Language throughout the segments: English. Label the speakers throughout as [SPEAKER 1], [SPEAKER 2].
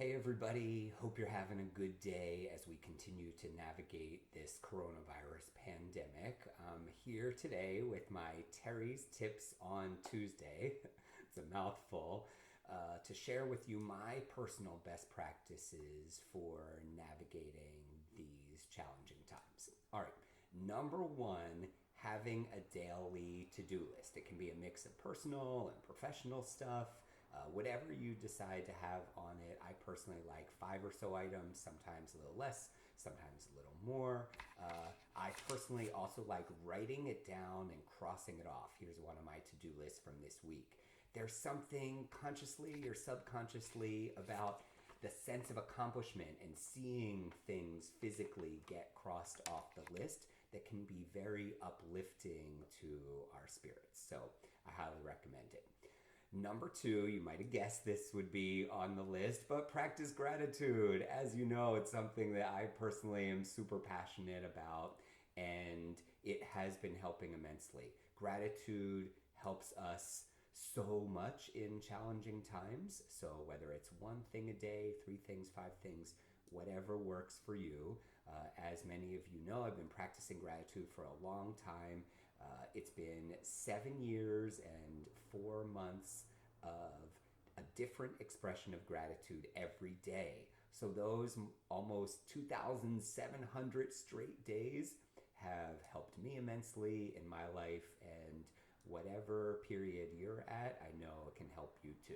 [SPEAKER 1] Hey everybody, hope you're having a good day as we continue to navigate this coronavirus pandemic. I'm here today with my Terry's Tips on Tuesday. It's a mouthful. To share with you my personal best practices for navigating these challenging times. All right, number one, having a daily to do list. It can be a mix of personal and professional stuff. Whatever you decide to have on it. I personally like five or so items, sometimes a little less, sometimes a little more. I personally also like writing it down and crossing it off. Here's one of my to do lists from this week. There's something consciously or subconsciously about the sense of accomplishment and seeing things physically get crossed off the list that can be very uplifting to our spirits. So I highly recommend it. Number two, you might have guessed this would be on the list, but practice gratitude. As you know, it's something that I personally am super passionate about, and it has been helping immensely. Gratitude helps us so much in challenging times. So, whether it's one thing a day, three things, five things, whatever works for you. As many of you know, I've been practicing gratitude for a long time. It's been 7 years and 4 months of a different expression of gratitude every day. So, those almost 2,700 straight days have helped me immensely in my life, and whatever period you're at, I know it can help you too.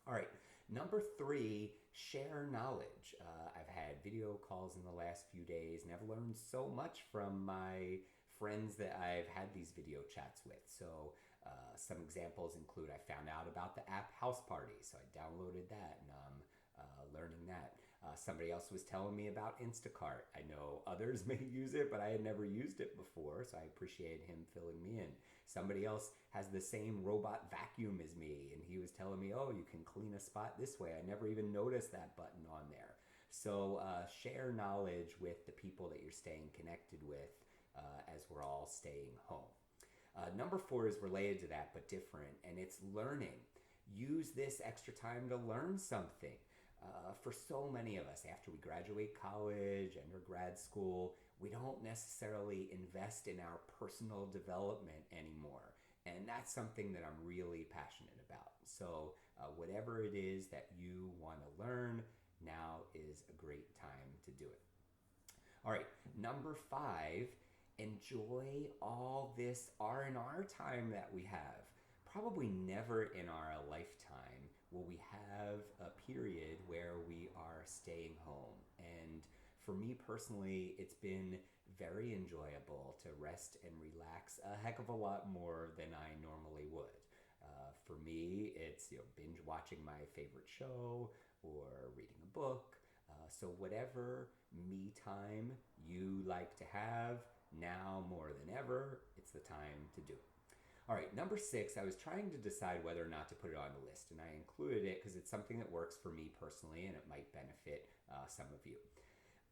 [SPEAKER 1] All right, number three, share knowledge. I've had video calls in the last few days, and I've learned so much from my friends that I've had these video chats with. So, some examples include I found out about the app House Party, so I downloaded that and learning that. Somebody else was telling me about Instacart. I know others may use it, but I had never used it before, so I appreciate him filling me in. Somebody else has the same robot vacuum as me, and he was telling me, oh, you can clean a spot this way. I never even noticed that button on there. So share knowledge with the people that you're staying connected with as we're all staying home. Number four is related to that, but different, and it's learning. Use this extra time to learn something. For so many of us, after we graduate college, enter grad school, we don't necessarily invest in our personal development anymore. And that's something that I'm really passionate about. So, whatever it is that you want to learn, now is a great time to do it. All right, number five, enjoy all this R&R time that we have. Probably never in our lifetime will we have a period where we are staying home. And for me personally, it's been very enjoyable to rest and relax a heck of a lot more than I normally would. For me, it's binge watching my favorite show or reading a book. So whatever me time you like to have, now more than ever, it's the time to do it. All right, number six, I was trying to decide whether or not to put it on the list, and I included it because it's something that works for me personally and it might benefit some of you.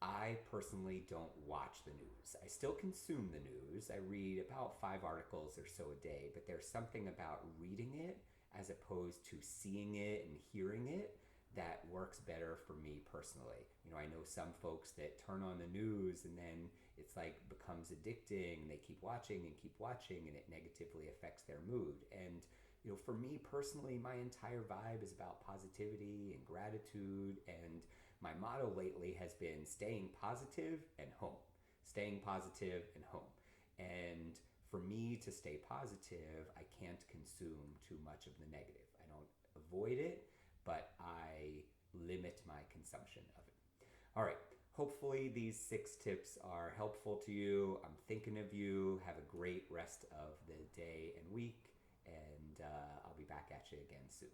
[SPEAKER 1] I personally don't watch the news. I still consume the news. I read about 5 articles or so a day, but there's something about reading it as opposed to seeing it and hearing it that works better for me personally. I know some folks that turn on the news and then it's like becomes addicting. They keep watching, and it negatively affects their mood. And for me personally, my entire vibe is about positivity and gratitude. And my motto lately has been staying positive and home, staying positive and home. And for me to stay positive, I can't consume too much of the negative. I don't avoid it, but I limit my consumption of it. All right. Hopefully, these 6 tips are helpful to you. I'm thinking of you. Have a great rest of the day and week, and I'll be back at you again soon.